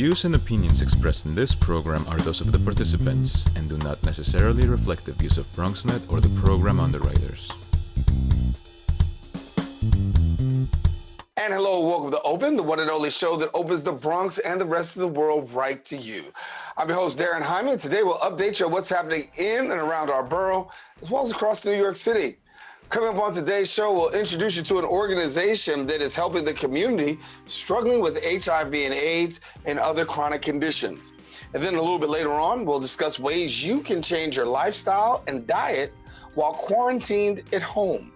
views and opinions expressed in this program are those of the participants and do not necessarily reflect the views of BronxNet or the program underwriters. And hello, welcome to Open, the one and only show that opens the Bronx and the rest of the world right to you. I'm your host, Daren, Jaime, and today we'll update you on what's happening in and around our borough, as well as across New York City. Coming up on today's show, we'll introduce you to an organization that is helping the community struggling with HIV and AIDS and other chronic conditions. And then a little bit later on, we'll discuss ways you can change your lifestyle and diet while quarantined at home.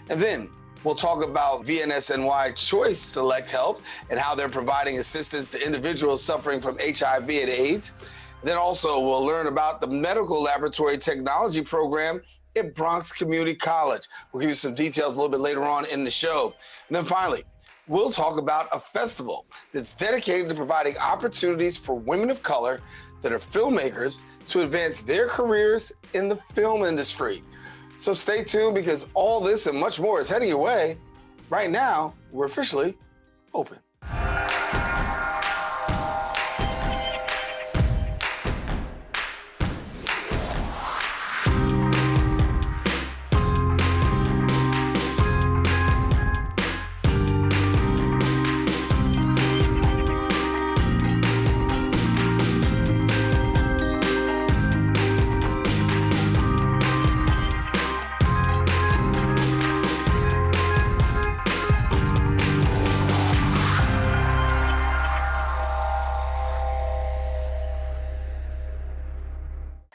And then we'll talk about VNSNY Choice SelectHealth and how they're providing assistance to individuals suffering from HIV and AIDS. Then also we'll learn about the medical laboratory technology program at Bronx Community College. We'll give you some details a little bit later on in the show. And then finally, we'll talk about a festival that's dedicated to providing opportunities for women of color that are filmmakers to advance their careers in the film industry. So stay tuned because all this and much more is heading your way. Right now, we're officially open.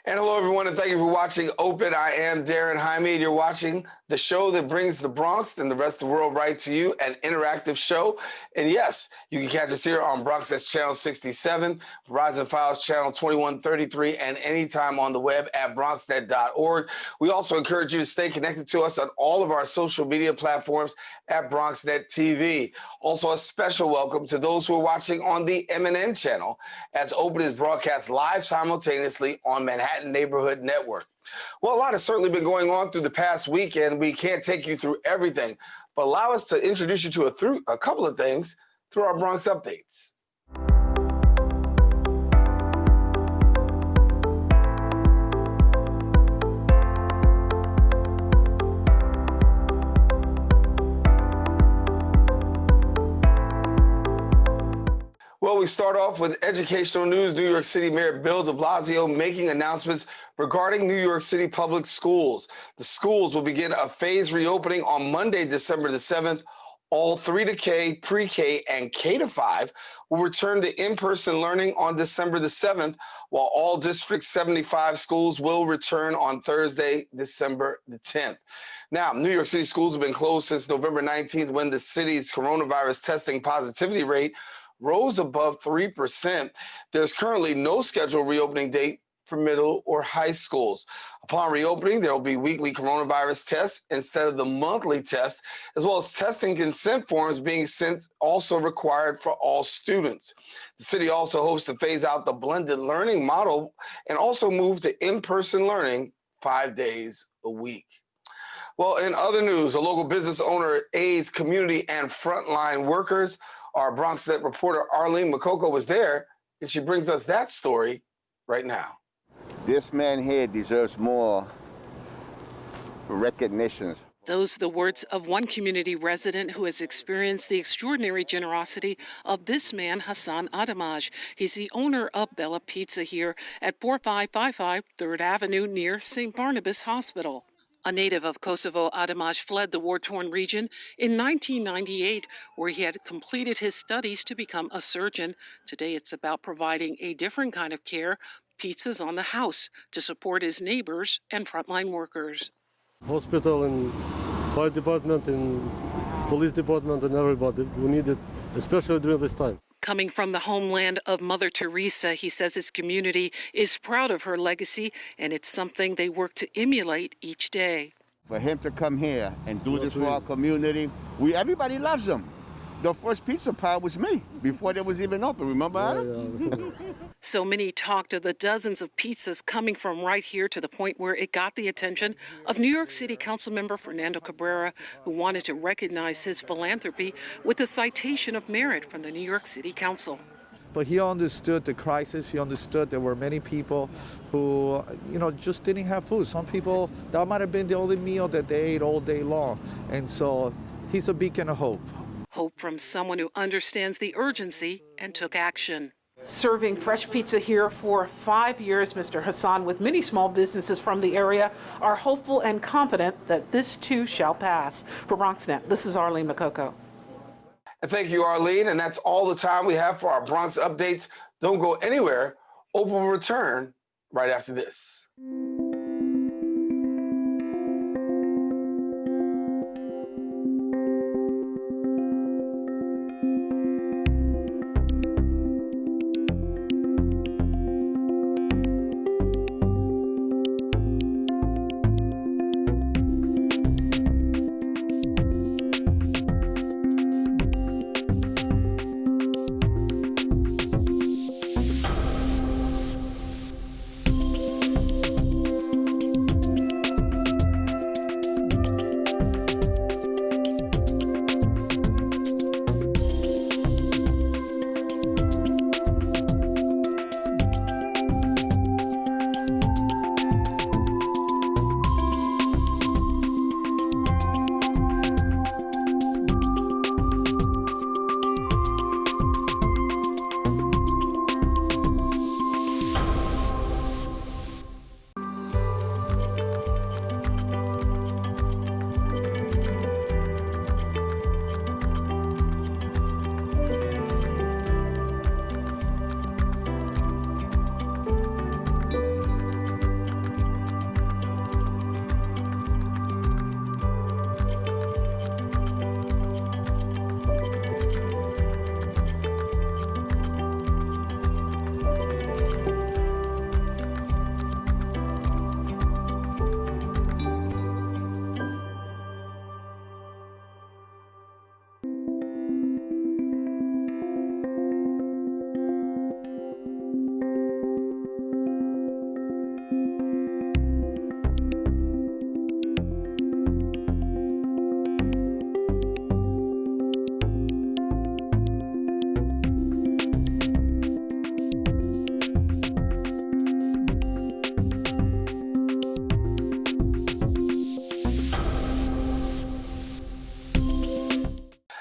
And hello, everyone, and thank you for watching Open. I am Daren, Jaime, and you're watching the show that brings the Bronx and the rest of the world right to you, an interactive show. And yes, you can catch us here on Bronx, that's channel 67, Verizon Files channel 2133, and anytime on the web at bronxnet.org. We also encourage you to stay connected to us on all of our social media platforms at BronxNet TV. Also, a special welcome to those who are watching on the MNN channel, as Open is broadcast live simultaneously on Manhattan Neighborhood Network. Well, a lot has certainly been going on through the past week, and we can't take you through everything, but allow us to introduce you to a couple of things through our Bronx updates. Well, we start off with educational news. New York City Mayor Bill de Blasio making announcements regarding New York City public schools. The schools will begin a phased reopening on Monday, December the 7th. All 3 to K, pre-K, and K to 5 will return to in-person learning on December the 7th, while all District 75 schools will return on Thursday, December the 10th. Now, New York City schools have been closed since November 19th, when the city's coronavirus testing positivity rate rose above 3%. There's currently no scheduled reopening date for middle or high schools. Upon reopening, there will be weekly coronavirus tests instead of the monthly test, as well as testing consent forms being sent, also required for all students. The city also hopes to phase out the blended learning model and also move to in-person learning 5 days a week. Well, in other news, a local business owner aids community and frontline workers. Our BronxNet reporter Arlene Makoko was there, and she brings us that story right now. This man here deserves more recognitions. Those are the words of one community resident who has experienced the extraordinary generosity of this man, Hassan Adamaj. He's the owner of Bella Pizza here at 4555 3rd Avenue near St. Barnabas Hospital. A native of Kosovo, Adamaj fled the war-torn region in 1998, where he had completed his studies to become a surgeon. Today, it's about providing a different kind of care, pizzas on the house, to support his neighbors and frontline workers. Hospital and fire department and police department and everybody, we need it, especially during this time. Coming from the homeland of Mother Teresa, he says his community is proud of her legacy, and it's something they work to emulate each day. For him to come here and do this for our community, everybody loves him. The first pizza pie was me before they was even open. Remember, Adam? Yeah. So many talked of the dozens of pizzas coming from right here, to the point where it got the attention of New York City Councilmember Fernando Cabrera, who wanted to recognize his philanthropy with a citation of merit from the New York City Council. but he understood the crisis. He understood there were many people who, just didn't have food. Some people, that might have been the only meal that they ate all day long. And so he's a beacon of hope. Hope from someone who understands the urgency and took action. Serving fresh pizza here for 5 years, Mr. Hassan, with many small businesses from the area, are hopeful and confident that this too shall pass. For BronxNet, this is Arlene Makoko. And thank you, Arlene. And that's all the time we have for our Bronx updates. Don't go anywhere. Oprah will return right after this.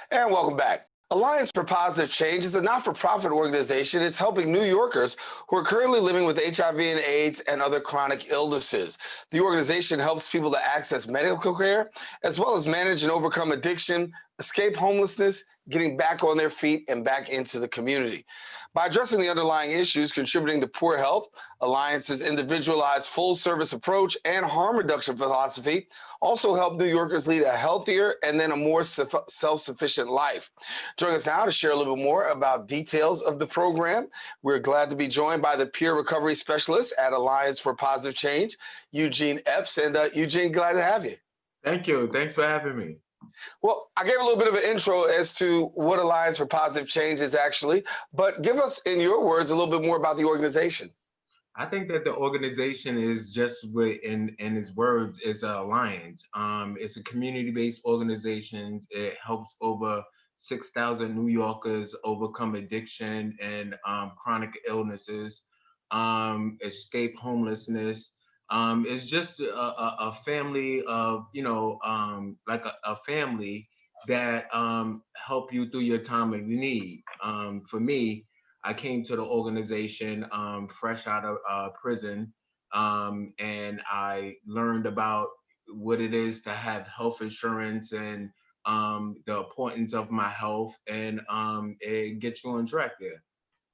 And welcome back. Alliance for Positive Change is a not-for-profit organization. It's helping New Yorkers who are currently living with HIV and AIDS and other chronic illnesses. The organization helps people to access medical care, as well as manage and overcome addiction, escape homelessness, getting back on their feet and back into the community. By addressing the underlying issues contributing to poor health, Alliance's individualized full-service approach and harm reduction philosophy also help New Yorkers lead a healthier and then a more self-sufficient life. Joining us now to share a little bit more about details of the program, we're glad to be joined by the peer recovery specialist at Alliance for Positive Change, Eugene Epps. And Eugene, glad to have you. Thank you. Thanks for having me. Well, I gave a little bit of an intro as to what Alliance for Positive Change is actually, but give us, in your words, a little bit more about the organization. I think that the organization is just what, in its words, is an alliance. It's a community-based organization. It helps over 6,000 New Yorkers overcome addiction and chronic illnesses, escape homelessness. It's just a family of, like a family that help you through your time of need. For me, I came to the organization fresh out of prison, and I learned about what it is to have health insurance and the importance of my health, and it gets you on track there.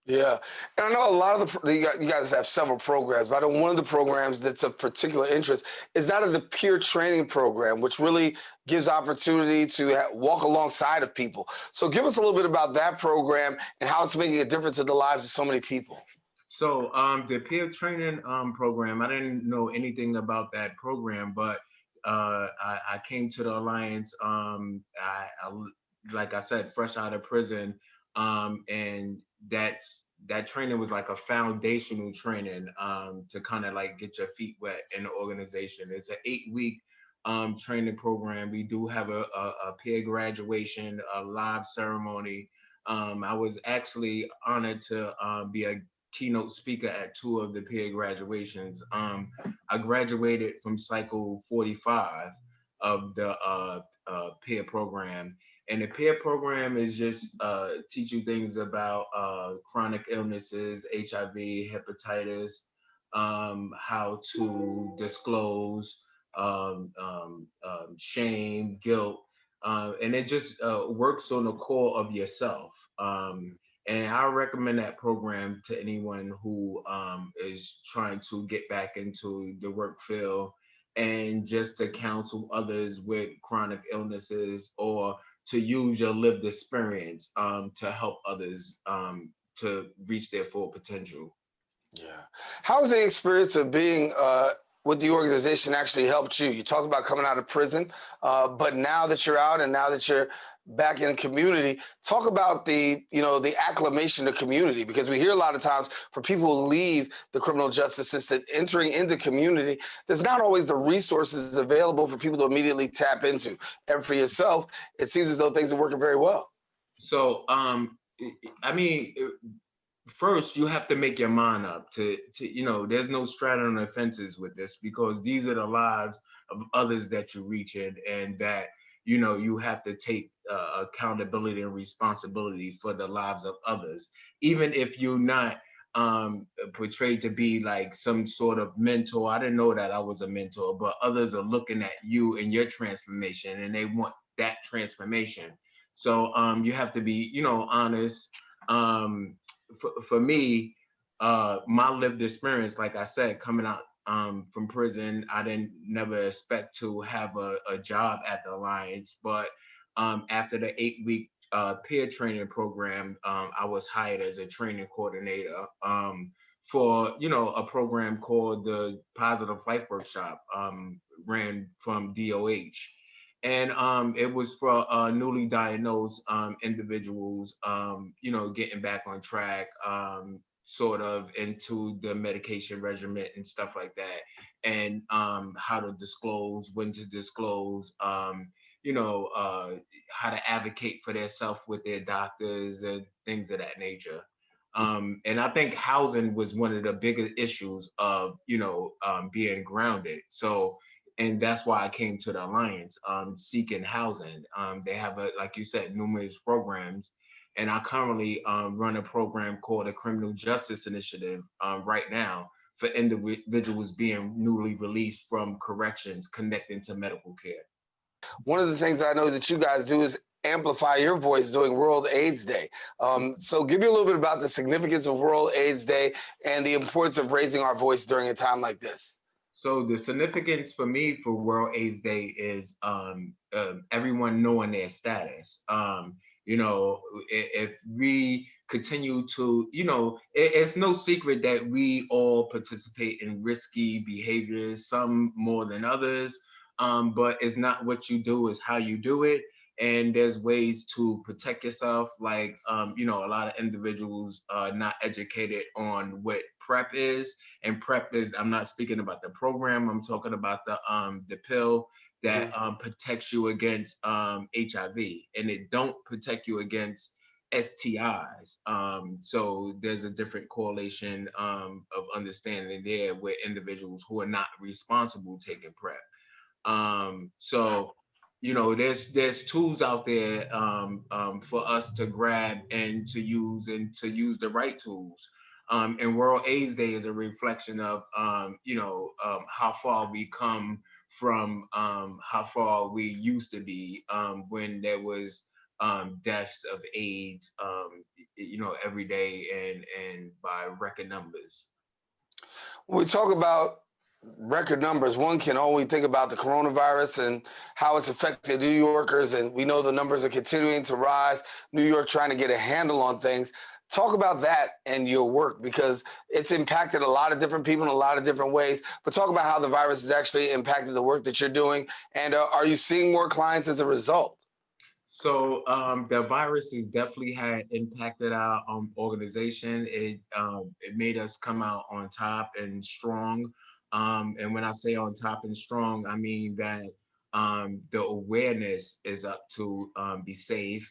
Yeah, and I know a lot of you guys have several programs, but I know one of the programs that's of particular interest is that of the peer training program, which really gives opportunity to walk alongside of people. So give us a little bit about that program and how it's making a difference in the lives of so many people. So the peer training program, I didn't know anything about that program, but I came to the Alliance, like I said, fresh out of prison, and that training was like a foundational training to kind of like get your feet wet in the organization. It's an 8-week training program. We do have a peer graduation, a live ceremony, I was actually honored to be a keynote speaker at 2 of the Pier graduations. I graduated from cycle 45 of the Pier program. And the Pier program is just teach you things about chronic illnesses, HIV, hepatitis, how to disclose, shame, guilt, and it just works on the core of yourself. And I recommend that program to anyone who is trying to get back into the work field and just to counsel others with chronic illnesses or to use your lived experience to help others to reach their full potential. Yeah. How has the experience of being with the organization actually helped you? You talked about coming out of prison, but now that you're out and now that you're back in the community, talk about the acclimation to community, because we hear a lot of times for people who leave the criminal justice system, entering into community, there's not always the resources available for people to immediately tap into. And for yourself, it seems as though things are working very well. So, I mean, first you have to make your mind up to there's no straddling the fences with this, because these are the lives of others that you're reaching, and that you have to take accountability and responsibility for the lives of others, even if you're not portrayed to be like some sort of mentor. I didn't know that I was a mentor, but others are looking at you and your transformation, and they want that transformation. So you have to be honest. For me, my lived experience, like I said, coming out from prison, I didn't never expect to have a job at the Alliance, but after the 8-week peer training program, I was hired as a training coordinator for a program called the Positive Life Workshop, ran from DOH. And it was for newly diagnosed individuals, getting back on track, sort of into the medication regimen and stuff like that, and how to disclose, when to disclose, how to advocate for their self with their doctors and things of that nature. And I think housing was one of the biggest issues of, being grounded. So, and that's why I came to the Alliance, seeking housing. They have, like you said, numerous programs. And I currently run a program called the Criminal Justice Initiative right now for individuals being newly released from corrections connecting to medical care. One of the things I know that you guys do is amplify your voice during World AIDS Day. So give me a little bit about the significance of World AIDS Day and the importance of raising our voice during a time like this. So the significance for me for World AIDS Day is everyone knowing their status. If we continue to, it's no secret that we all participate in risky behaviors, some more than others, but it's not what you do, it's how you do it. And there's ways to protect yourself, like, a lot of individuals are not educated on what PrEP is. And PrEP is, I'm not speaking about the program, I'm talking about the pill that protects you against HIV, and it don't protect you against STIs. So there's a different correlation of understanding there with individuals who are not responsible taking PrEP. So there's tools out there for us to grab and to use the right tools. And World AIDS Day is a reflection of how far we come from how far we used to be when there was deaths of AIDS every day and by record numbers. When we talk about record numbers, one can only think about the coronavirus and how it's affected New Yorkers, and we know the numbers are continuing to rise. New York trying to get a handle on things. Talk about that and your work, because it's impacted a lot of different people in a lot of different ways. But talk about how the virus has actually impacted the work that you're doing, and are you seeing more clients as a result? So the virus has definitely had impacted our organization. It made us come out on top and strong. And when I say on top and strong, I mean that the awareness is up to be safe.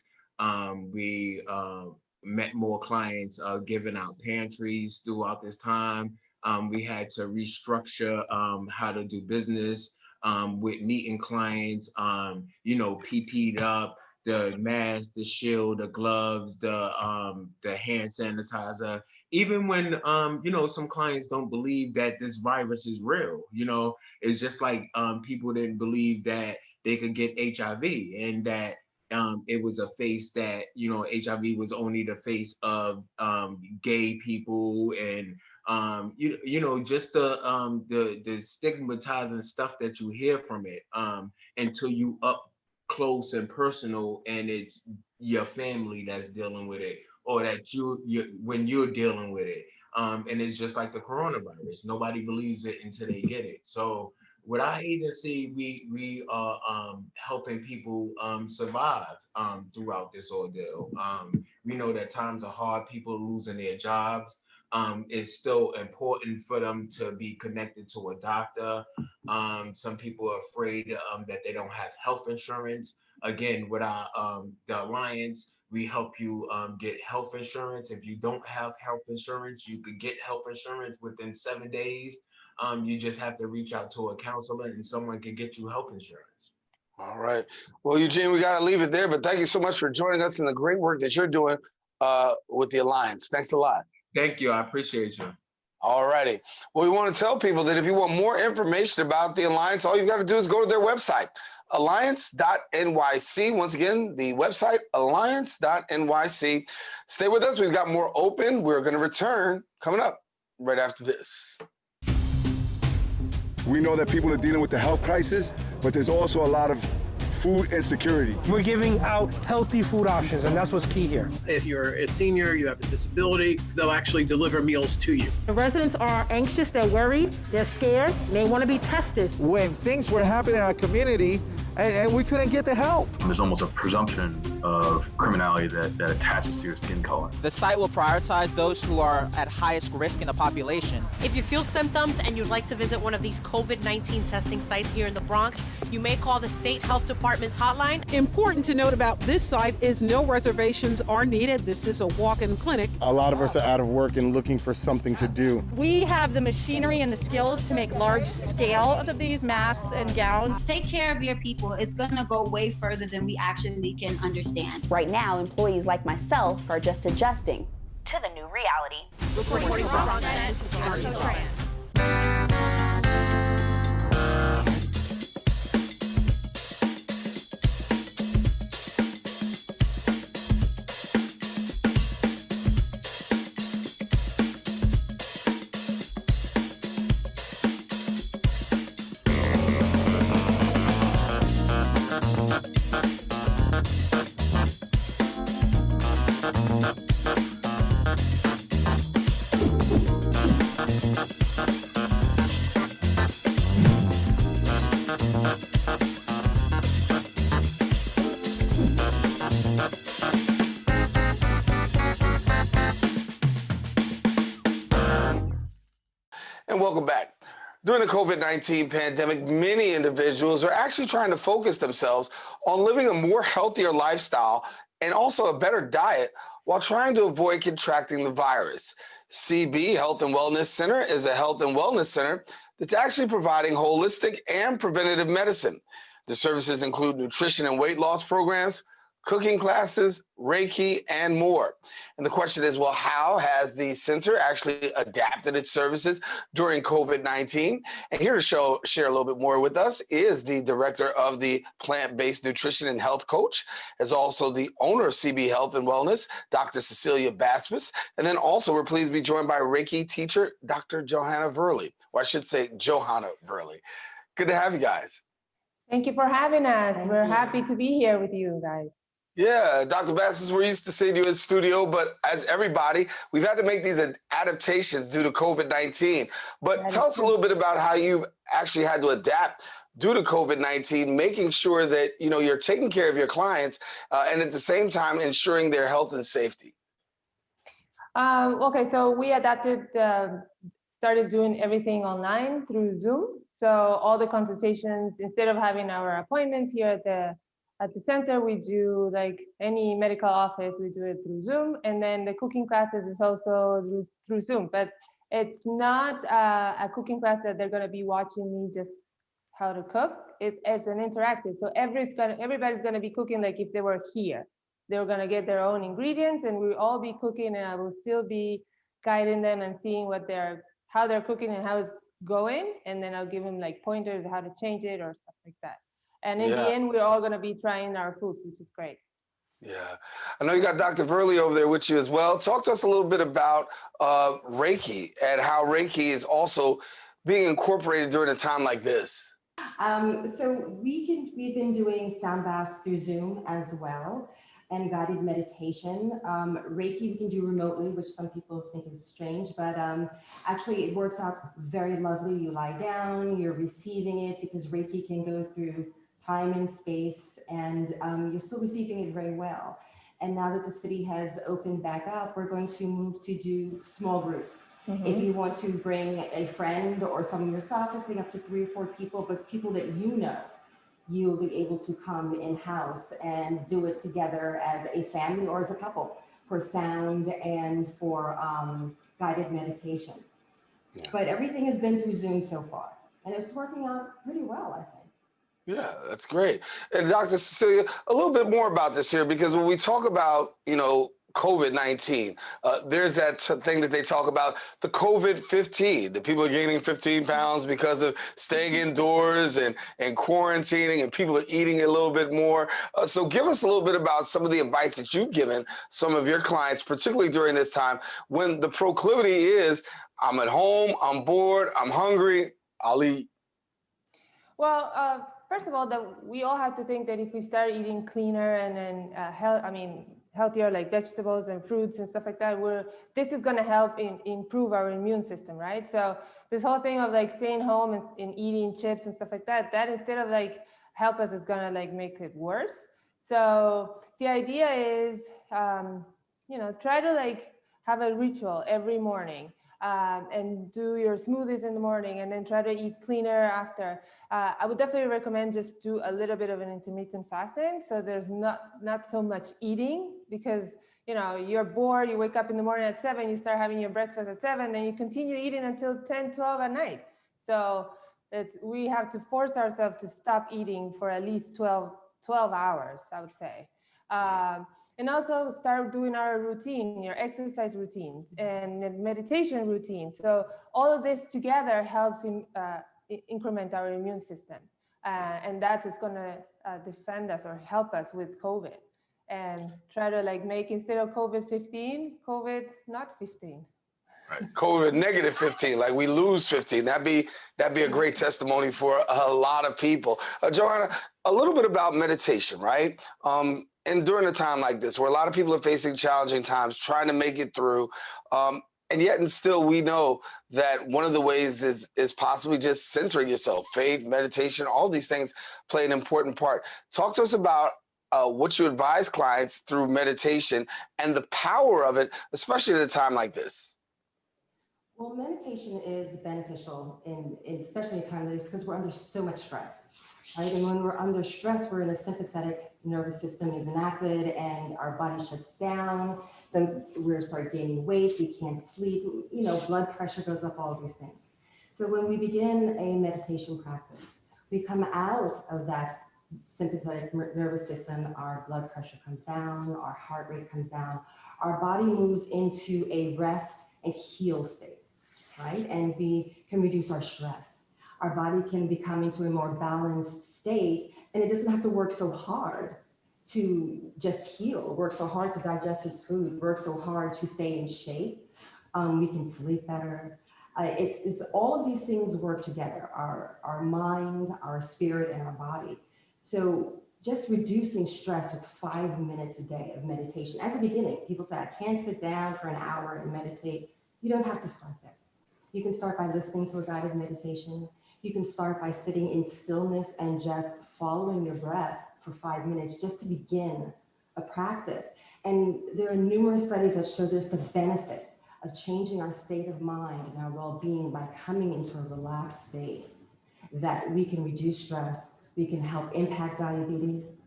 We met more clients, giving out pantries throughout this time. We had to restructure how to do business with meeting clients, PP'd up, the mask, the shield, the gloves, the hand sanitizer. Even when some clients don't believe that this virus is real, it's just like people didn't believe that they could get HIV, and that it was a face that HIV was only the face of gay people, and just the stigmatizing stuff that you hear from it, until you up close and personal, and it's your family that's dealing with it, or that you when you're dealing with it. And it's just like the coronavirus. Nobody believes it until they get it. So with our agency, we are helping people survive throughout this ordeal. We know that times are hard. People are losing their jobs. It's still important for them to be connected to a doctor. Some people are afraid that they don't have health insurance. Again, with our the Alliance, we help you get health insurance. If you don't have health insurance, you could get health insurance within 7 days. You just have to reach out to a counselor, and someone can get you health insurance. All right. Well, Eugene, we got to leave it there, but thank you so much for joining us in the great work that you're doing with the Alliance. Thanks a lot. Thank you. I appreciate you. All righty. Well, we want to tell people that if you want more information about the Alliance, all you've got to do is go to their website, alliance.nyc. Once again, the website, alliance.nyc. Stay with us. We've got more open. We're going to return coming up right after this. We know that people are dealing with the health crisis, but there's also a lot of food insecurity. We're giving out healthy food options, and that's what's key here. If you're a senior, you have a disability, they'll actually deliver meals to you. The residents are anxious, they're worried, they're scared, they want to be tested. When things were happening in our community, and we couldn't get the help. There's almost a presumption of criminality that attaches to your skin color. The site will prioritize those who are at highest risk in the population. If you feel symptoms and you'd like to visit one of these COVID-19 testing sites here in the Bronx, you may call the State Health Department's hotline. Important to note about this site is no reservations are needed. This is a walk-in clinic. A lot of us are out of work and looking for something to do. We have the machinery and the skills to make large scales of these masks and gowns. Take care of your people. It's going to go way further than we actually can understand. Right now, employees like myself are just adjusting to the new reality. Reporting from BronxNet, this is Trans. And welcome back. During the COVID-19 pandemic, many individuals are actually trying to focus themselves on living a more healthier lifestyle and also a better diet while trying to avoid contracting the virus. CB Health and Wellness Center is a health and wellness center that's actually providing holistic and preventative medicine. The services include nutrition and weight loss programs, cooking classes, Reiki, and more. And the question is, well, how has the center actually adapted its services during COVID-19? And here to share a little bit more with us is the director of the Plant-Based Nutrition and Health Coach, as also the owner of CB Health and Wellness, Dr. Cecilia Basbus. And then also we're pleased to be joined by Reiki teacher, Dr. Johanna Verley, or I should say Johanna Verley. Good to have you guys. Thank you for having us. We're happy to be here with you guys. Yeah, Dr. Basbus, we're used to seeing you in studio, but as everybody, we've had to make these adaptations due to COVID-19. But tell us a little bit about how you've actually had to adapt due to COVID-19, making sure that you're taking care of your clients and at the same time ensuring their health and safety. Okay, so we adapted, started doing everything online through Zoom. So all the consultations, instead of having our appointments here at the at the center, we do like any medical office, we do it through Zoom. And then the cooking classes is also through Zoom. But it's not a cooking class that they're going to be watching me just how to cook. It's an interactive. So everybody's going to be cooking like if they were here. They're going to get their own ingredients and we'll all be cooking, and I will still be guiding them and seeing how they're cooking and how it's going. And then I'll give them like pointers how to change it or stuff like that. And in the end, we're all going to be trying our foods, which is great. Yeah. I know you got Dr. Verley over there with you as well. Talk to us a little bit about Reiki and how Reiki is also being incorporated during a time like this. So we've been doing sound baths through Zoom as well, and guided meditation. Reiki we can do remotely, which some people think is strange, but actually it works out very lovely. You lie down, you're receiving it, because Reiki can go through time and space, and you're still receiving it very well. And now that the city has opened back up, we're going to move to do small groups. Mm-hmm. If you want to bring a friend or someone yourself, I think up to 3 or 4 people, but people that you know, you'll be able to come in-house and do it together as a family or as a couple for sound and for guided meditation. Yeah. But everything has been through Zoom so far, and it's working out pretty well, I think. Yeah, that's great. And Dr. Cecilia, a little bit more about this here, because when we talk about, COVID-19, there's that thing that they talk about, the COVID-15, the people are gaining 15 pounds because of staying indoors and quarantining, and people are eating a little bit more. So give us a little bit about some of the advice that you've given some of your clients, particularly during this time when the proclivity is, I'm at home, I'm bored, I'm hungry, I'll eat. Well, first of all, we all have to think that if we start eating cleaner and then healthier, like vegetables and fruits and stuff like that, this is going to help improve our immune system, right? So this whole thing of like staying home and eating chips and stuff like that instead of like help us, is going to like make it worse. So the idea is, try to like have a ritual every morning. And do your smoothies in the morning, and then try to eat cleaner after. I would definitely recommend just do a little bit of an intermittent fasting, so there's not so much eating, because you're bored, you wake up in the morning at 7, you start having your breakfast at 7, then you continue eating until 10, 12 at night. So we have to force ourselves to stop eating for at least 12 hours, I would say. And also start doing our routine, your exercise routines and meditation routines. So all of this together helps increment our immune system. And that is going to defend us or help us with COVID. And try to like make, instead of COVID-15, COVID not 15. Right. COVID negative 15, like we lose 15. That'd be a great testimony for a lot of people. Johanna, a little bit about meditation, right? And during a time like this, where a lot of people are facing challenging times, trying to make it through, and yet and still we know that one of the ways is possibly just centering yourself. Faith, meditation, all these things play an important part. Talk to us about what you advise clients through meditation and the power of it, especially at a time like this. Well, meditation is beneficial, especially in a time like this, because we're under so much stress. Right? And when we're under stress, we're in a sympathetic nervous system is enacted and our body shuts down. Then we start gaining weight, we can't sleep, blood pressure goes up, all these things. So when we begin a meditation practice, we come out of that sympathetic nervous system, our blood pressure comes down, our heart rate comes down, our body moves into a rest and heal state, right? And we can reduce our stress. Our body can become into a more balanced state, and it doesn't have to work so hard to just heal, work so hard to digest its food, work so hard to stay in shape. We can sleep better. It's all of these things work together, our mind, our spirit, and our body. So just reducing stress with 5 minutes a day of meditation. As a beginning, people say, I can't sit down for an hour and meditate. You don't have to start there. You can start by listening to a guided meditation. You can start by sitting in stillness and just following your breath for 5 minutes just to begin a practice. And there are numerous studies that show there's the benefit of changing our state of mind and our well-being by coming into a relaxed state, that we can reduce stress, we can help impact diabetes,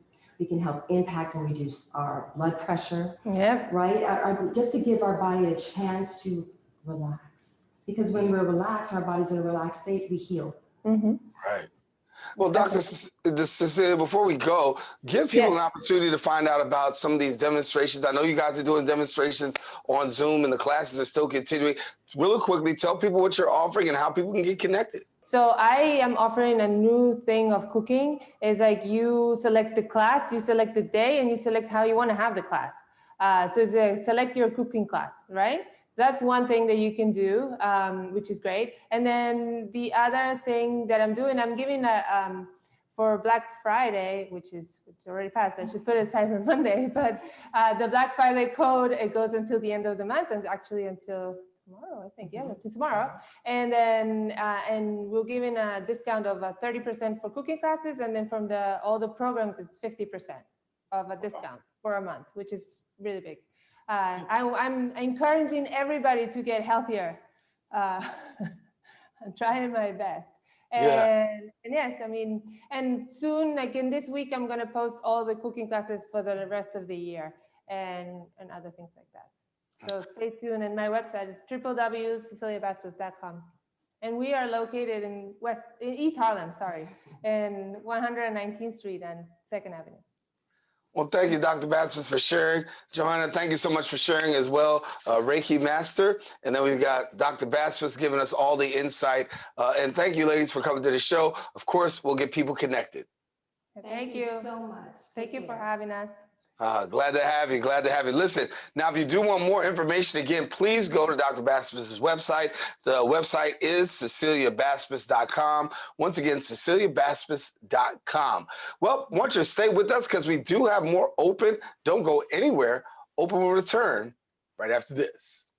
we We can help impact and reduce our blood pressure. Yep. Right? Just to give our body a chance to relax. Because when we're relaxed, our body's in a relaxed state, we heal. Mm-hmm. Right. Well, Dr. Cecilia, before we go, give people an opportunity to find out about some of these demonstrations. I know you guys are doing demonstrations on Zoom and the classes are still continuing. Really quickly, tell people what you're offering and how people can get connected. So I am offering a new thing of cooking. It's like you select the class, you select the day, and you select how you want to have the class. So it's a select your cooking class, right? So that's one thing that you can do, which is great. And then the other thing that I'm doing, I'm giving a, for Black Friday, which already passed, I should put it aside for Monday, but the Black Friday code, it goes until the end of the month, and actually until tomorrow, I think, to tomorrow. And then, and we're giving a discount of 30% for cooking classes, and then from all the programs, it's 50% of a discount for a month, which is really big. I'm encouraging everybody to get healthier. I'm trying my best. And yes, I mean, and soon, like in this week, I'm gonna post all the cooking classes for the rest of the year and other things like that. So stay tuned, and my website is www.ceciliabasbus.com. And we are located in East Harlem, in 119th Street and 2nd Avenue. Well, thank you, Dr. Basbus, for sharing. Johanna, thank you so much for sharing as well. Reiki Master. And then we've got Dr. Basbus giving us all the insight. And thank you, ladies, for coming to the show. Of course, we'll get people connected. Thank you so much. Thank you for having us. Glad to have you. Glad to have you. Listen, now, if you do want more information, again, please go to Dr. Basbus' website. The website is CeciliaBasbus.com. Once again, CeciliaBasbus.com. Well, I want you to stay with us because we do have more open. Don't go anywhere. Open will return right after this.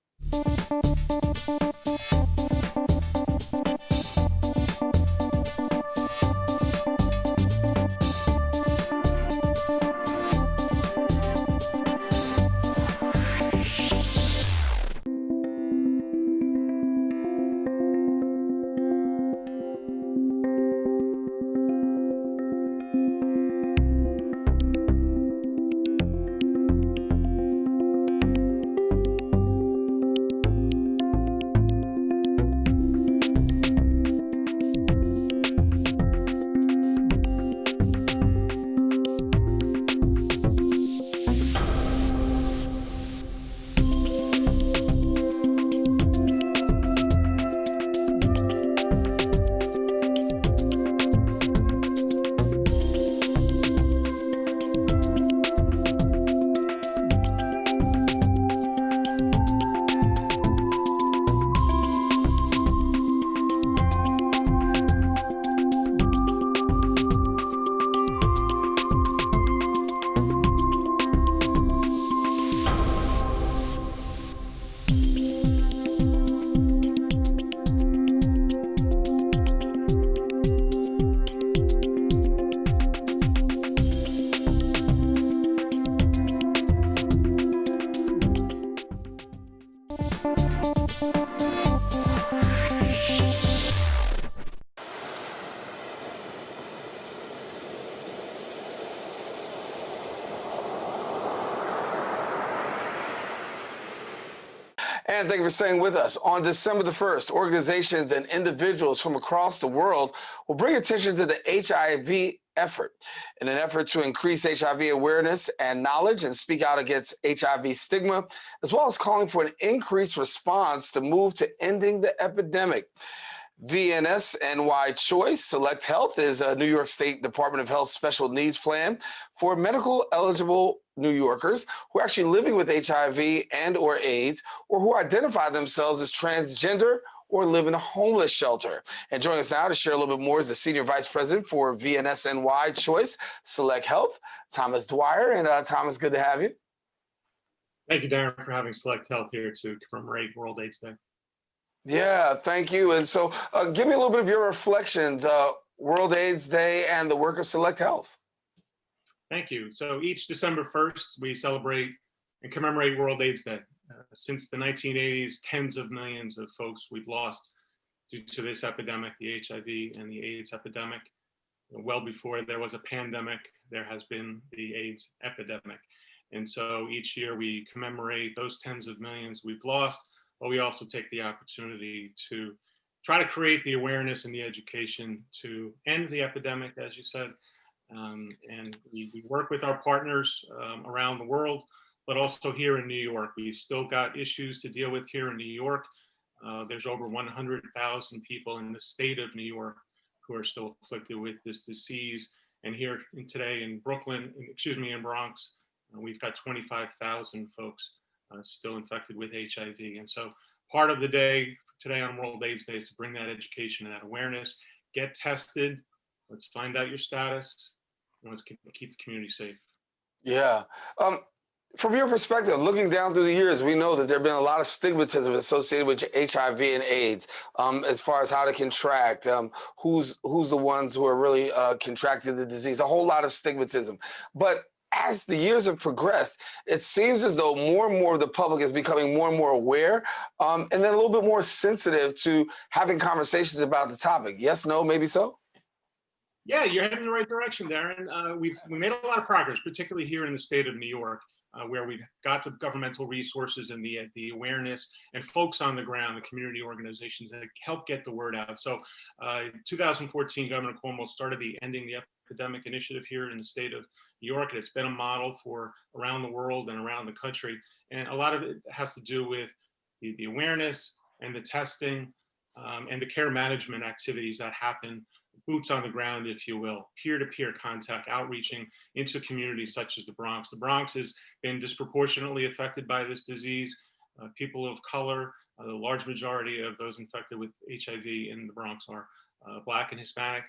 And thank you for staying with us. On December the 1st, organizations and individuals from across the world will bring attention to the HIV effort in an effort to increase HIV awareness and knowledge and speak out against HIV stigma, as well as calling for an increased response to move to ending the epidemic. VNSNY Choice SelectHealth is a New York State Department of Health special needs plan for medical eligible New Yorkers who are actually living with HIV and or AIDS, or who identify themselves as transgender or live in a homeless shelter. And joining us now to share a little bit more is the Senior Vice President for VNSNY Choice SelectHealth, Thomas Dwyer. And Thomas, good to have you. Thank you, Daren, for having SelectHealth here to commemorate World AIDS Day. Yeah, thank you. And so give me a little bit of your reflections, World AIDS Day and the work of SelectHealth. Thank you. So each December 1st, we celebrate and commemorate World AIDS Day. Since the 1980s, tens of millions of folks we've lost due to this epidemic, the HIV and the AIDS epidemic. Well before there was a pandemic, there has been the AIDS epidemic. And so each year we commemorate those tens of millions we've lost, but we also take the opportunity to try to create the awareness and the education to end the epidemic, as you said. And we work with our partners around the world, but also here in New York. We've still got issues to deal with here in New York. There's over 100,000 people in the state of New York who are still afflicted with this disease. And here today in Brooklyn, in Bronx, we've got 25,000 folks still infected with HIV. And so part of the day today on World AIDS Day is to bring that education and that awareness. Get tested. Let's find out your status. And let's keep the community safe. Yeah. From your perspective, looking down through the years, we know that there have been a lot of stigmatism associated with HIV and AIDS, as far as how to contract, who's the ones who are really contracting the disease, a whole lot of stigmatism. But as the years have progressed, it seems as though more and more of the public is becoming more and more aware, and then a little bit more sensitive to having conversations about the topic. Yes, no, maybe so? Yeah, you're heading in the right direction, Daren. We made a lot of progress, particularly here in the state of New York, where we've got the governmental resources and the awareness and folks on the ground, the community organizations that help get the word out. So in 2014, Governor Cuomo started the Ending the Epidemic initiative here in the state of New York. And it's been a model for around the world and around the country. And a lot of it has to do with the awareness and the testing and the care management activities that happen, boots on the ground, if you will, peer-to-peer contact, outreaching into communities such as the Bronx. The Bronx has been disproportionately affected by this disease. People of color, the large majority of those infected with HIV in the Bronx are Black and Hispanic.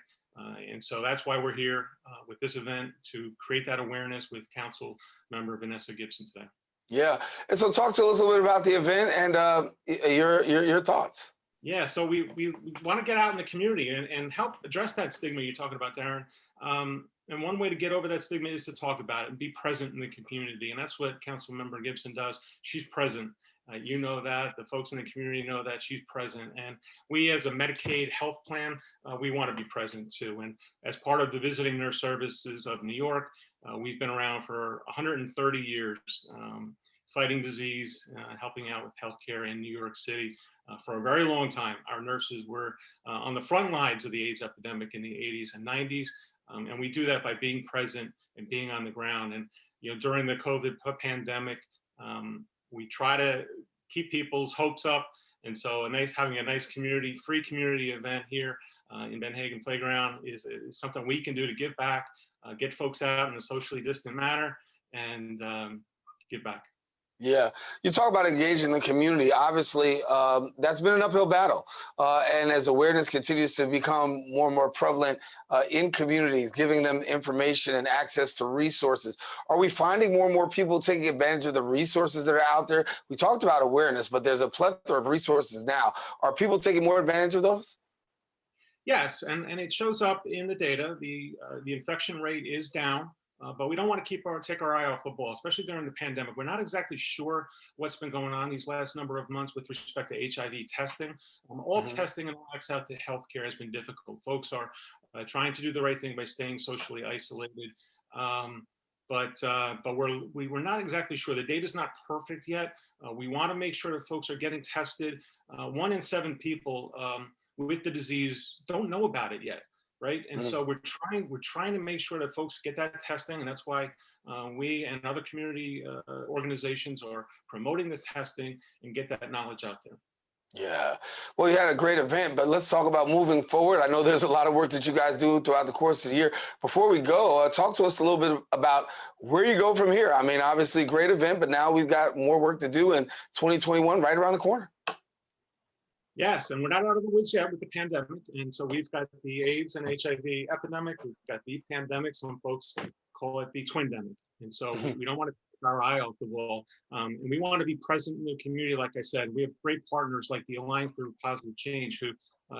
And so that's why we're here with this event, to create that awareness with Council Member Vanessa Gibson today. Yeah. And so talk to us a little bit about the event and your thoughts. Yeah, so we want to get out in the community and help address that stigma you're talking about, Daren. And one way to get over that stigma is to talk about it and be present in the community. And that's what Council Member Gibson does. She's present. You know that. The folks in the community know that she's present. And we as a Medicaid health plan, we want to be present too. And as part of the Visiting Nurse Services of New York, we've been around for 130 years, fighting disease, helping out with healthcare in New York City. For a very long time, our nurses were on the front lines of the AIDS epidemic in the 80s and 90s. And we do that by being present and being on the ground. And during the COVID pandemic, we try to keep people's hopes up. And so having a nice free community event here in Ben Hagen Playground is something we can do to give back, get folks out in a socially distant manner, and give back. Yeah, you talk about engaging the community. Obviously, that's been an uphill battle. And as awareness continues to become more and more prevalent in communities, giving them information and access to resources, are we finding more and more people taking advantage of the resources that are out there? We talked about awareness, but there's a plethora of resources now. Are people taking more advantage of those? Yes, and it shows up in the data. The infection rate is down. But we don't want to take our eye off the ball, especially during the pandemic. We're not exactly sure what's been going on these last number of months with respect to HIV testing. All testing and all access to healthcare has been difficult. Folks are trying to do the right thing by staying socially isolated. But we're not exactly sure. The data is not perfect yet. We want to make sure that folks are getting tested. 1 in 7 people with the disease don't know about it yet. Right. And so we're trying to make sure that folks get that testing. And that's why we and other community organizations are promoting this testing and get that knowledge out there. Yeah. Well, you had a great event, but let's talk about moving forward. I know there's a lot of work that you guys do throughout the course of the year. Before we go, talk to us a little bit about where you go from here. I mean, obviously, great event, but now we've got more work to do in 2021 right around the corner. Yes, and we're not out of the woods yet with the pandemic. And so we've got the AIDS and HIV epidemic. We've got the pandemic. Some folks call it the twindemic. And so we don't want to take our eye off the ball. And we want to be present in the community. Like I said, we have great partners like the Alliance for Positive Change, who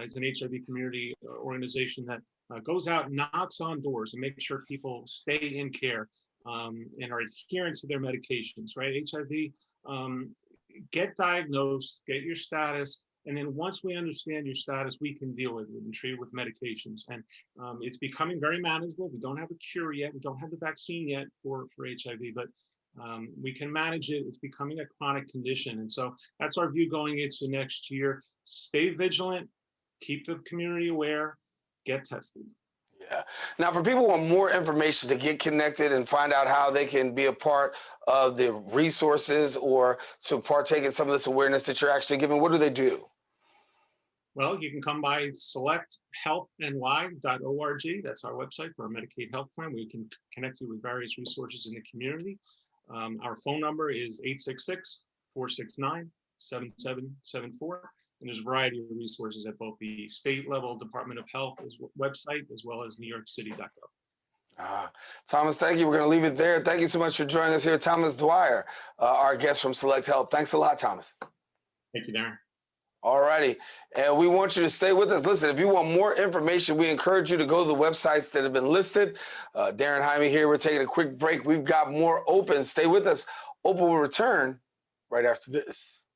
is an HIV community organization that goes out and knocks on doors and makes sure people stay in care and are adherent to their medications, right? HIV, get diagnosed, get your status, And then once we understand your status, we can deal with it and treat it with medications. And it's becoming very manageable. We don't have a cure yet. We don't have the vaccine yet for HIV, but we can manage it. It's becoming a chronic condition. And so that's our view going into next year. Stay vigilant, keep the community aware, get tested. Yeah. Now, for people who want more information to get connected and find out how they can be a part of the resources or to partake in some of this awareness that you're actually giving, what do they do? Well, you can come by SelectHealthNY.org. That's our website for our Medicaid health plan. We can connect you with various resources in the community. Our phone number is 866-469-7774. And there's a variety of resources at both the state level Department of Health website as well as NewYorkCity.gov. Thomas, thank you. We're going to leave it there. Thank you so much for joining us here. Thomas Dwyer, our guest from Select Health. Thanks a lot, Thomas. Thank you, Daren. All righty. And we want you to stay with us. Listen, if you want more information, we encourage you to go to the websites that have been listed. Daren, Jaime here. We're taking a quick break. We've got more open. Stay with us. Open will return right after this.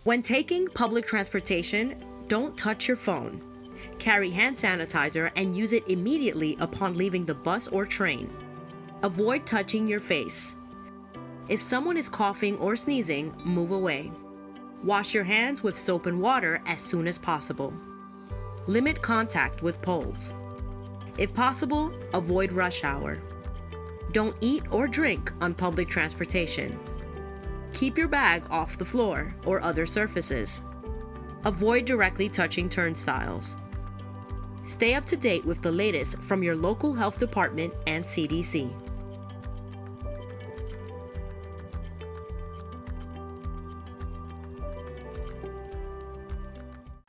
When taking public transportation, don't touch your phone. Carry hand sanitizer and use it immediately upon leaving the bus or train. Avoid touching your face. If someone is coughing or sneezing, move away. Wash your hands with soap and water as soon as possible. Limit contact with poles. If possible, avoid rush hour. Don't eat or drink on public transportation. Keep your bag off the floor or other surfaces. Avoid directly touching turnstiles. Stay up to date with the latest from your local health department and CDC.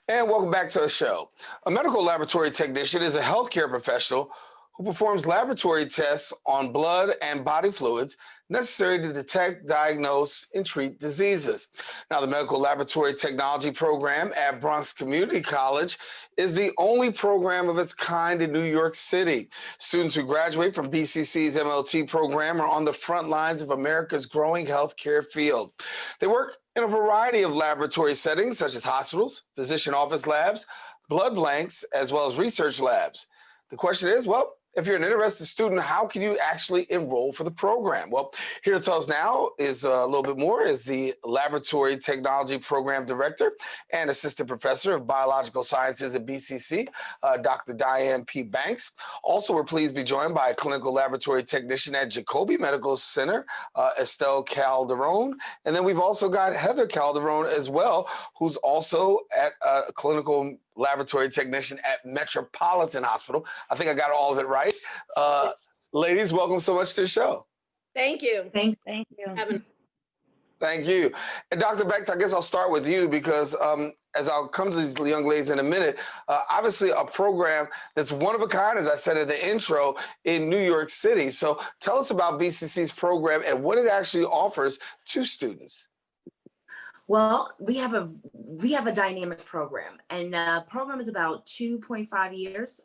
And welcome back to the show. A medical laboratory technician is a healthcare professional who performs laboratory tests on blood and body fluids necessary to detect, diagnose, and treat diseases. Now, the Medical Laboratory Technology program at Bronx Community College is the only program of its kind in New York City. Students who graduate from BCC's MLT program are on the front lines of America's growing healthcare field. They work in a variety of laboratory settings, such as hospitals, physician office labs, blood banks, as well as research labs. The question is, well, if you're an interested student, how can you actually enroll for the program? Well, here to tell us now is a little bit more is the Laboratory Technology Program Director and Assistant Professor of Biological Sciences at BCC, Dr. Diane P. Banks. Also, we're pleased to be joined by a clinical laboratory technician at Jacobi Medical Center, Estelle Calderon. And then we've also got Heather Calderon as well, who's also at a clinical laboratory technician at Metropolitan Hospital. I think I got all of it right. Ladies, welcome so much to the show. Thank you. Thank you. Thank you. And Dr. Banks, I guess I'll start with you because as I'll come to these young ladies in a minute, obviously a program that's one of a kind, as I said in the intro, in New York City. So tell us about BCC's program and what it actually offers to students. Well, we have a dynamic program, and the program is about 2.5 years.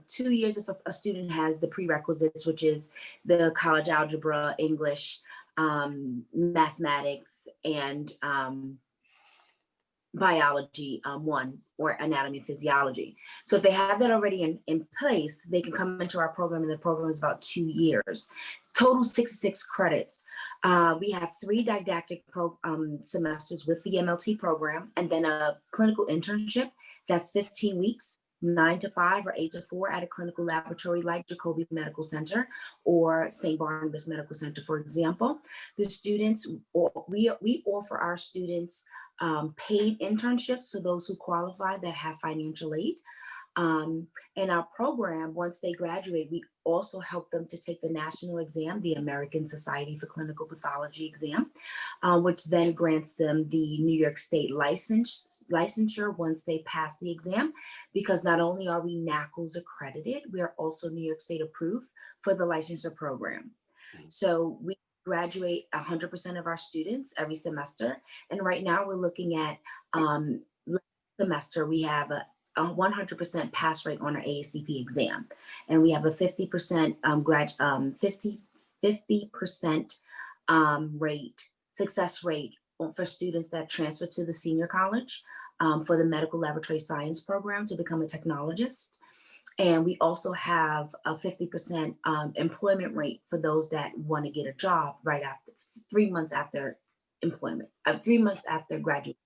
2 years if a student has the prerequisites, which is the college algebra, English, mathematics, and biology 1 or anatomy and physiology. So if they have that already in place, they can come into our program, and the program is about 2 years. Total 66 credits. We have 3 didactic semesters with the MLT program, and then a clinical internship that's 15 weeks, 9 to 5 or 8 to 4 at a clinical laboratory like Jacobi Medical Center or St. Barnabas Medical Center, for example. The students, we offer our students paid internships for those who qualify that have financial aid. In our program, once they graduate, we also help them to take the national exam, the American Society for Clinical Pathology exam, which then grants them the New York State licensure once they pass the exam, because not only are we NACLS accredited, we are also New York State approved for the licensure program. So we graduate 100% of our students every semester. And right now we're looking at semester, we have a 100% pass rate on our AACP exam. And we have a 50% 50% success rate for students that transfer to the senior college for the medical laboratory science program to become a technologist. And we also have a 50% employment rate for those that want to get a job right after 3 months after employment, 3 months after graduation.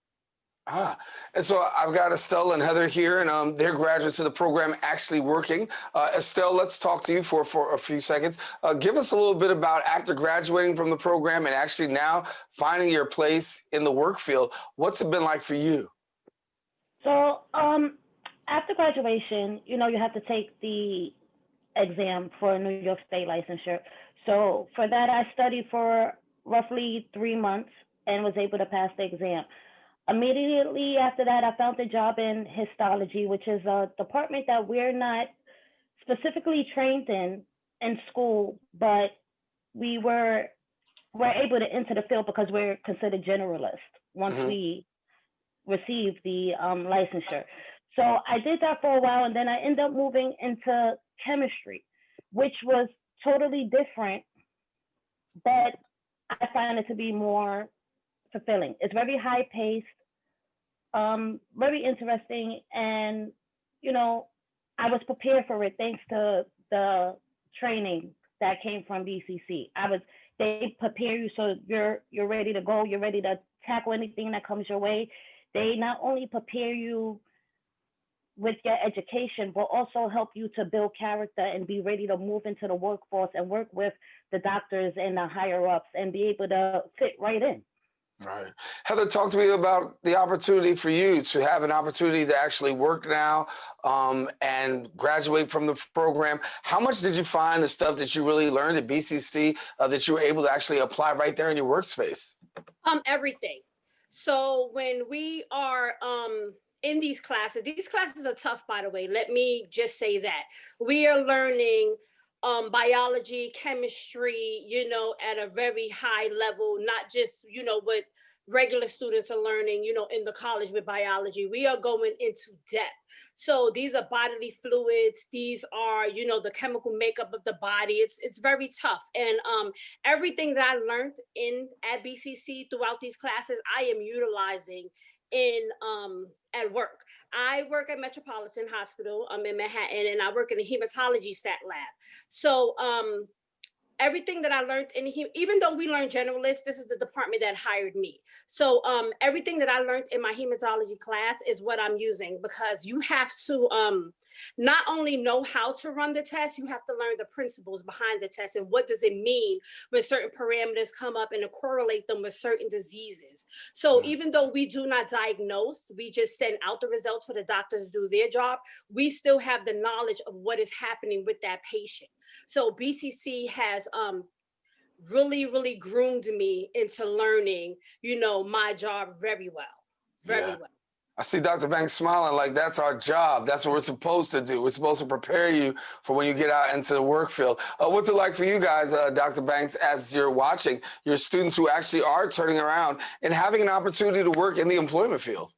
And so I've got Estelle and Heather here, and they're graduates of the program actually working. Estelle, let's talk to you for a few seconds. Give us a little bit about after graduating from the program and actually now finding your place in the work field. What's it been like for you? So after graduation, you have to take the exam for New York State licensure. So for that, I studied for roughly 3 months and was able to pass the exam. Immediately after that, I found a job in histology, which is a department that we're not specifically trained in school, but we were able to enter the field because we're considered generalists once we received the licensure. So I did that for a while, and then I ended up moving into chemistry, which was totally different, but I find it to be more fulfilling. It's very high paced, very interesting, and I was prepared for it thanks to the training that came from BCC. They prepare you so you're ready to go, you're ready to tackle anything that comes your way. They not only prepare you with your education, but also help you to build character and be ready to move into the workforce and work with the doctors and the higher ups and be able to fit right in. Right. Heather, talk to me about the opportunity for you to have an opportunity to actually work now and graduate from the program. How much did you find the stuff that you really learned at BCC that you were able to actually apply right there in your workspace? Everything. So when we are in these classes are tough, by the way. Let me just say that. We are learning biology, chemistry, at a very high level, not just, what regular students are learning, in the college with biology. We are going into depth. So these are bodily fluids. These are, the chemical makeup of the body. It's very tough. And everything that I learned at BCC throughout these classes, I am utilizing at work. I work at Metropolitan Hospital in Manhattan, and I work in the hematology stat lab. So everything that I learned even though we learn generalists, this is the department that hired me. So everything that I learned in my hematology class is what I'm using, because you have to not only know how to run the test, you have to learn the principles behind the test and what does it mean when certain parameters come up and to correlate them with certain diseases. So even though we do not diagnose, we just send out the results for the doctors to do their job, we still have the knowledge of what is happening with that patient. So BCC has really, really groomed me into learning, my job very well, very well. I see Dr. Banks smiling like that's our job. That's what we're supposed to do. We're supposed to prepare you for when you get out into the work field. What's it like for you guys, Dr. Banks, as you're watching your students who actually are turning around and having an opportunity to work in the employment field?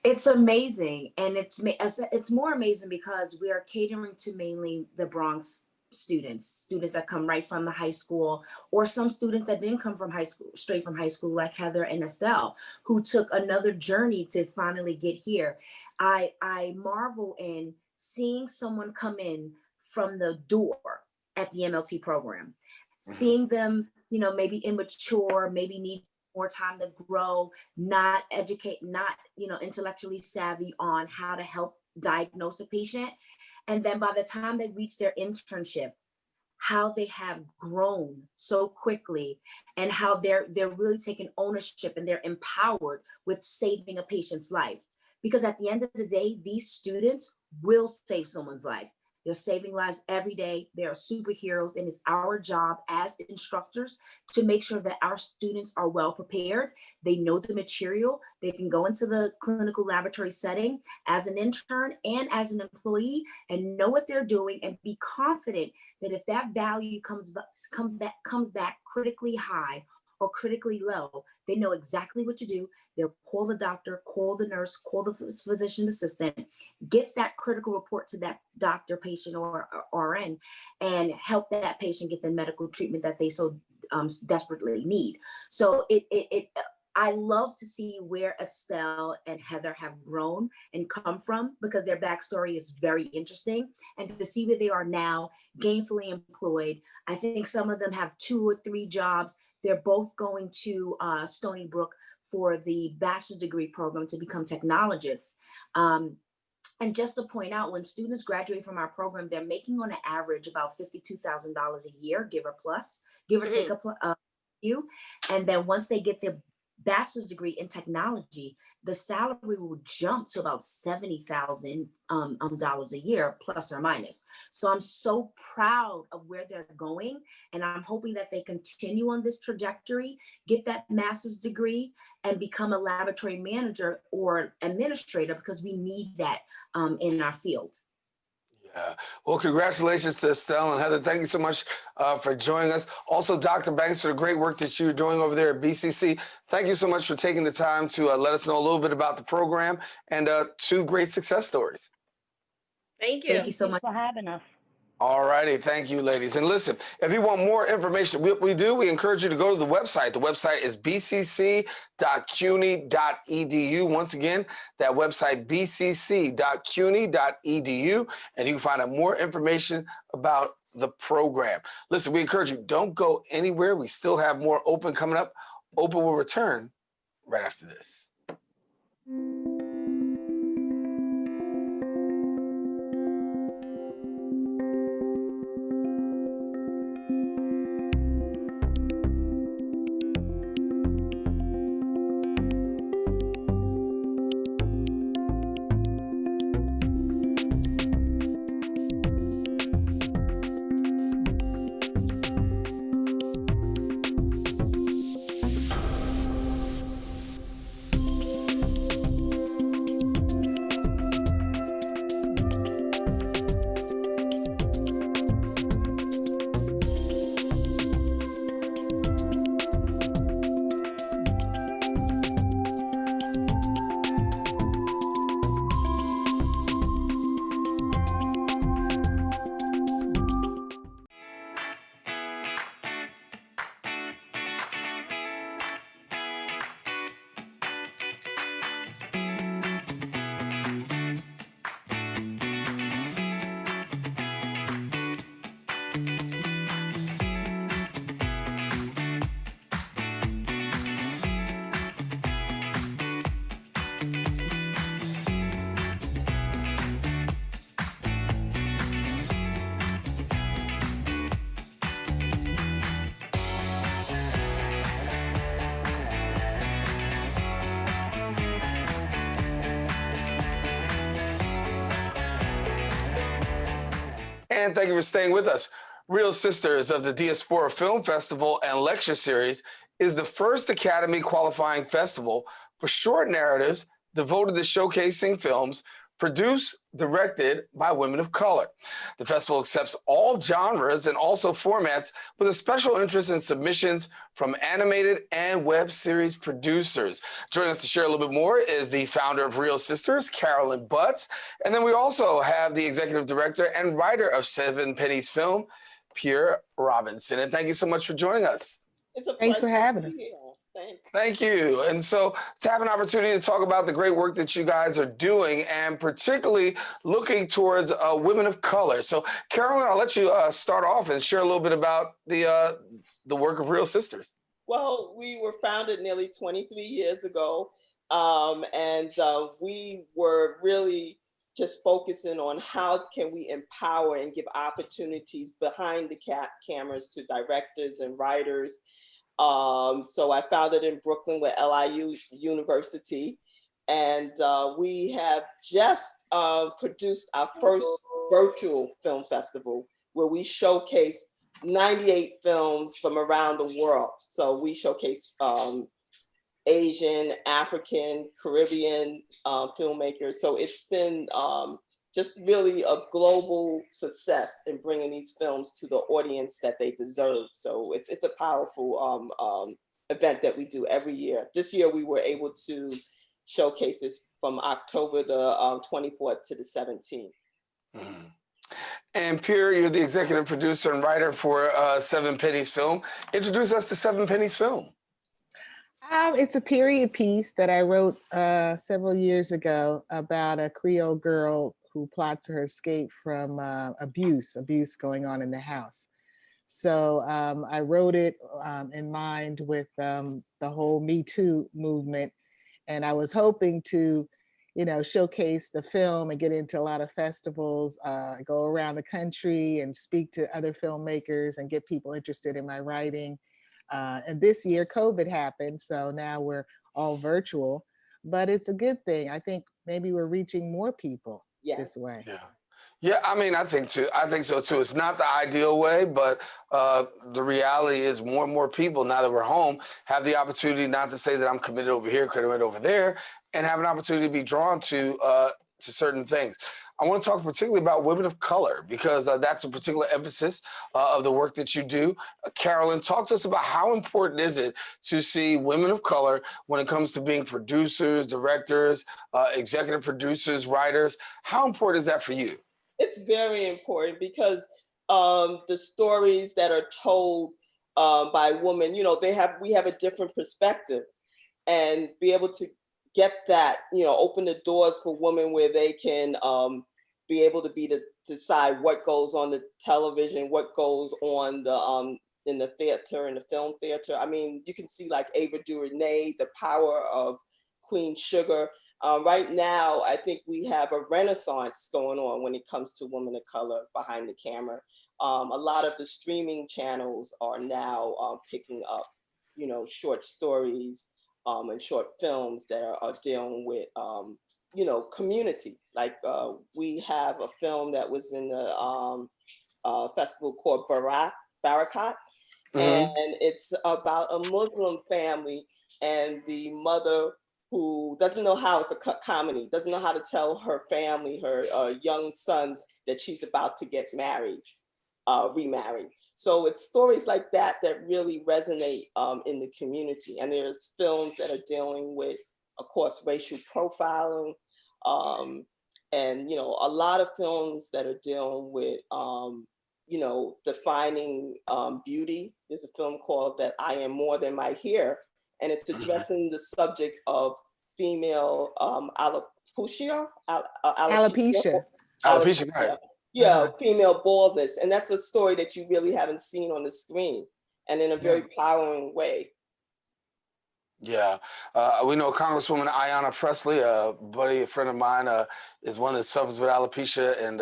It's amazing. And it's more amazing because we are catering to mainly the Bronx students that come right from the high school, or some students that didn't come from high school, straight from high school, like Heather and Estelle, who took another journey to finally get here. I marvel in seeing someone come in from the door at the MLT program, seeing them, you know, maybe immature, maybe need more time to grow, not educate, not, you know, intellectually savvy on how to help diagnose a patient. And then by the time they reach their internship, how they have grown so quickly, and how they're really taking ownership and they're empowered with saving a patient's life. Because at the end of the day, these students will save someone's life. They're saving lives every day. They are superheroes, and it's our job as instructors to make sure that our students are well prepared. They know the material. They can go into the clinical laboratory setting as an intern and as an employee and know what they're doing, and be confident that if that value comes back critically high or critically low, they know exactly what to do. They'll call the doctor, call the nurse, call the physician assistant, get that critical report to that doctor, patient, or RN, and help that patient get the medical treatment that they so desperately need. So I love to see where Estelle and Heather have grown and come from, because their backstory is very interesting, and to see where they are now, gainfully employed. I think some of them have 2 or 3 jobs. They're both going to Stony Brook for the bachelor's degree program to become technologists. And just to point out, when students graduate from our program, they're making on an average about $52,000 a year, give or take a few. And then once they get their bachelor's degree in technology, the salary will jump to about $70,000 a year, plus or minus. So I'm so proud of where they're going, and I'm hoping that they continue on this trajectory, get that master's degree, and become a laboratory manager or administrator, because we need that in our field. Yeah. Well, congratulations to Estelle and Heather. Thank you so much for joining us. Also, Dr. Banks, for the great work that you're doing over there at BCC. Thank you so much for taking the time to let us know a little bit about the program and 2 great success stories. Thank you. Thank you so much for having us. All righty. Thank you, ladies. And listen, if you want more information, we encourage you to go to the website. The website is bcc.cuny.edu. Once again, that website, bcc.cuny.edu, and you can find out more information about the program. Listen, we encourage you, don't go anywhere. We still have more Open coming up. Open will return right after this. And thank you for staying with us. Real Sisters of the Diaspora Film Festival and Lecture Series is the first Academy qualifying festival for short narratives devoted to showcasing films produced, directed by women of color. The festival accepts all genres and also formats with a special interest in submissions from animated and web series producers. Joining us to share a little bit more is the founder of Real Sisters, Carolyn Butts. And then we also have the executive director and writer of Seven Pennies film, Pier Robinson. And thank you so much for joining us. Thanks for having us. Thank you. And so to have an opportunity to talk about the great work that you guys are doing, and particularly looking towards women of color. So Carolyn, I'll let you start off and share a little bit about the work of Real Sisters. Well, we were founded nearly 23 years ago, and we were really just focusing on how can we empower and give opportunities behind the cameras to directors and writers. So I founded in Brooklyn with LIU University, and we have just produced our first virtual film festival where we showcase 98 films from around the world. So we showcase Asian, African, Caribbean filmmakers. So it's been just really a global success in bringing these films to the audience that they deserve. So it's a powerful event that we do every year. This year we were able to showcase this from October the 24th to the 17th. Mm-hmm. And Pier, you're the executive producer and writer for Seven Pennies film. Introduce us to Seven Pennies film. It's a period piece that I wrote several years ago about a Creole girl who plots her escape from abuse going on in the house. So I wrote it in mind with the whole Me Too movement. And I was hoping to, showcase the film and get into a lot of festivals, go around the country and speak to other filmmakers and get people interested in my writing. And this year, COVID happened, so now we're all virtual, but it's a good thing. I think maybe we're reaching more people this way. Yeah, I mean, I think so too. It's not the ideal way, but the reality is more and more people, now that we're home, have the opportunity not to say that I'm committed over here, committed over there, and have an opportunity to be drawn to certain things. I want to talk particularly about women of color because that's a particular emphasis of the work that you do. Carolyn, talk to us about how important is it to see women of color when it comes to being producers, directors, executive producers, writers. How important is that for you? It's very important because the stories that are told by women, we have a different perspective, and be able to get that, open the doors for women where they can be able to decide what goes on the television, what goes on the in the theater, in the film theater. I mean, you can see like Ava DuVernay, the power of Queen Sugar. Right now, I think we have a renaissance going on when it comes to women of color behind the camera. A lot of the streaming channels are now picking up, short stories and short films that are dealing with, community. Like we have a film that was in the festival called Barakat, and it's about a Muslim family and the mother who doesn't know how to cut comedy, doesn't know how to tell her family, her young sons, that she's about to get married, remarried. So it's stories like that that really resonate in the community. And there's films that are dealing with, of course, racial profiling, and, a lot of films that are dealing with, defining beauty. There's a film called That I Am More Than My Hair, and it's addressing the subject of female alopecia. Alopecia, right. Yeah, female baldness. And that's a story that you really haven't seen on the screen, and in a very empowering way. Yeah, we know Congresswoman Ayanna Pressley, a friend of mine, is one that suffers with alopecia, and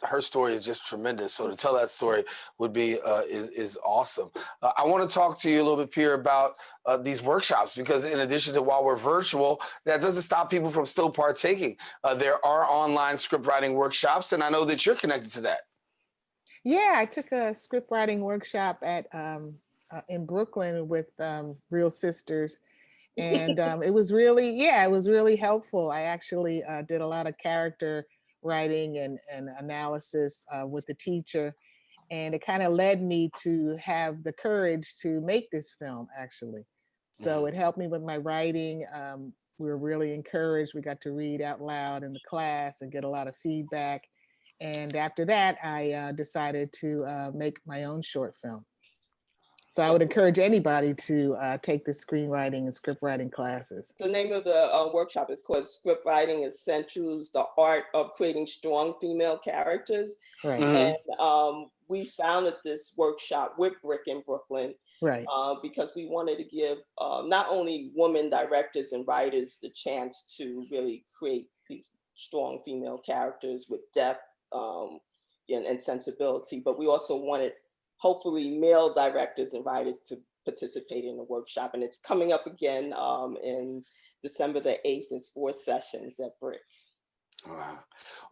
her story is just tremendous. So to tell that story would be is awesome. I want to talk to you a little bit, Pier, about these workshops, because in addition to while we're virtual, that doesn't stop people from still partaking. There are online script writing workshops, and I know that you're connected to that. Yeah, I took a script writing workshop at in Brooklyn with Real Sisters. And it was really helpful. I actually did a lot of character writing and analysis with the teacher. And it kind of led me to have the courage to make this film, actually. So it helped me with my writing. We were really encouraged. We got to read out loud in the class and get a lot of feedback. And after that, I decided to make my own short film. So I would encourage anybody to take the screenwriting and script writing classes. The name of the workshop is called Script Writing Essentials, the Art of Creating Strong Female Characters. Right. And we founded this workshop with Brick in Brooklyn, right? Because we wanted to give not only women directors and writers the chance to really create these strong female characters with depth and sensibility, but we also wanted hopefully male directors and writers to participate in the workshop. And it's coming up again in December the 8th. It's 4 sessions at Brick. Wow.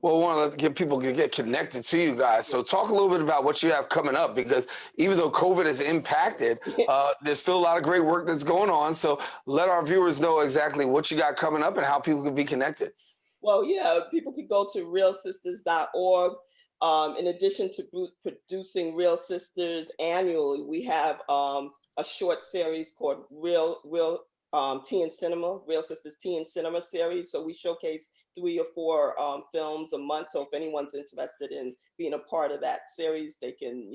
Well, we want to get people to get connected to you guys. So talk a little bit about what you have coming up, because even though COVID has impacted, there's still a lot of great work that's going on. So let our viewers know exactly what you got coming up and how people can be connected. Well, yeah, people could go to realsisters.org. In addition to producing Real Sisters annually, we have a short series called Real Tea and Cinema, Real Sisters Tea and Cinema series. So we showcase 3 or 4 films a month. So if anyone's interested in being a part of that series, they can,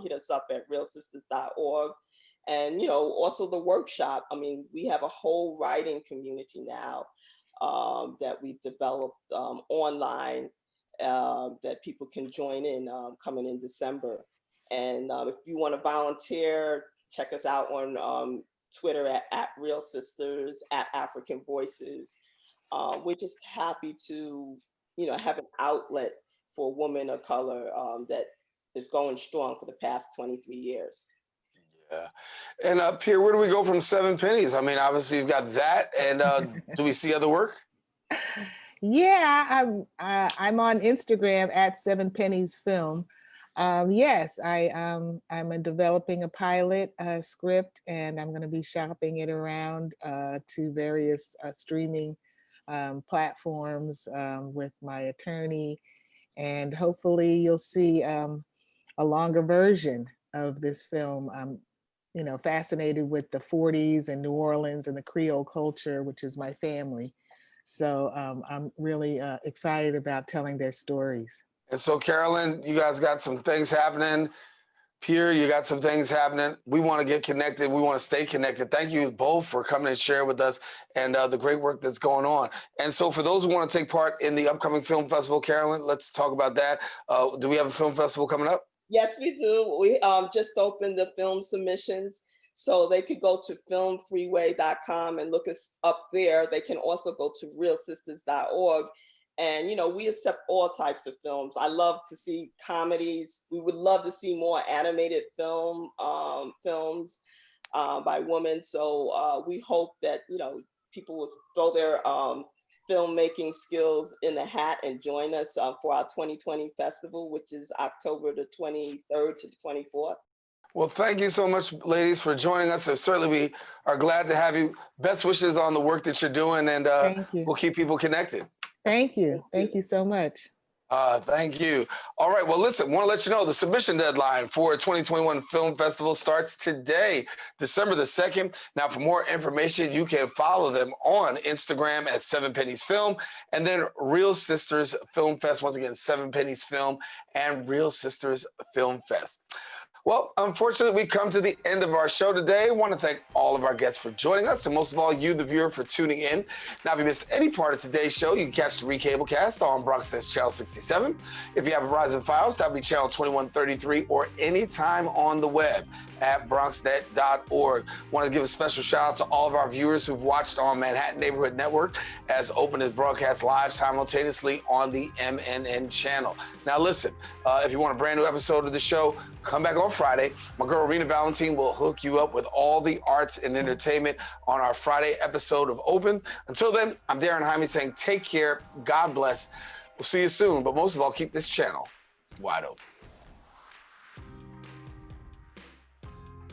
hit us up at realsisters.org. And, also the workshop. I mean, we have a whole writing community now that we've developed online. That people can join in coming in December. And if you want to volunteer, check us out on Twitter at Real Sisters, at African Voices. We're just happy to, have an outlet for women of color that is going strong for the past 23 years. Yeah. And Pier, where do we go from 7 Pennies? I mean, obviously you've got that, and do we see other work? Yeah, I'm on Instagram at 7 Pennies Film. Yes, I'm developing a pilot script, and I'm going to be shopping it around to various streaming platforms with my attorney, and hopefully you'll see a longer version of this film. I'm, fascinated with the 40s and New Orleans and the Creole culture, which is my family. So I'm really excited about telling their stories. And so, Carolyn, you guys got some things happening. Pier, you got some things happening. We want to get connected. We want to stay connected. Thank you both for coming and sharing with us and the great work that's going on. And so for those who want to take part in the upcoming film festival, Carolyn, let's talk about that. Do we have a film festival coming up? Yes, we do. We just opened the film submissions. So they could go to filmfreeway.com and look us up there. They can also go to realsisters.org. And, we accept all types of films. I love to see comedies. We would love to see more animated films by women. So we hope that, people will throw their filmmaking skills in the hat and join us for our 2020 festival, which is October the 23rd to the 24th. Well, thank you so much, ladies, for joining us. So certainly we are glad to have you. Best wishes on the work that you're doing, and we'll keep people connected. Thank you. Thank you so much. Thank you. All right. Well, listen, want to let you know the submission deadline for 2021 Film Festival starts today, December the 2nd. Now, for more information, you can follow them on Instagram at 7 Pennies Film, and then Real Sisters Film Fest. Once again, 7 Pennies Film and Real Sisters Film Fest. Well, unfortunately, we come to the end of our show today. I want to thank all of our guests for joining us, and most of all, you, the viewer, for tuning in. Now, if you missed any part of today's show, you can catch the Recablecast on Bronx Channel 67. If you have a Verizon Fios, that'll be Channel 2133, or anytime on the web at bronxnet.org. Want to give a special shout out to all of our viewers who've watched on Manhattan Neighborhood Network, as Open is broadcast live simultaneously on the MNN channel. Now listen, if you want a brand new episode of the show, come back on Friday. My girl Rena Valentine will hook you up with all the arts and entertainment on our Friday episode of Open. Until then, I'm Daren Jaime saying take care, God bless. We'll see you soon, but most of all, keep this channel wide open.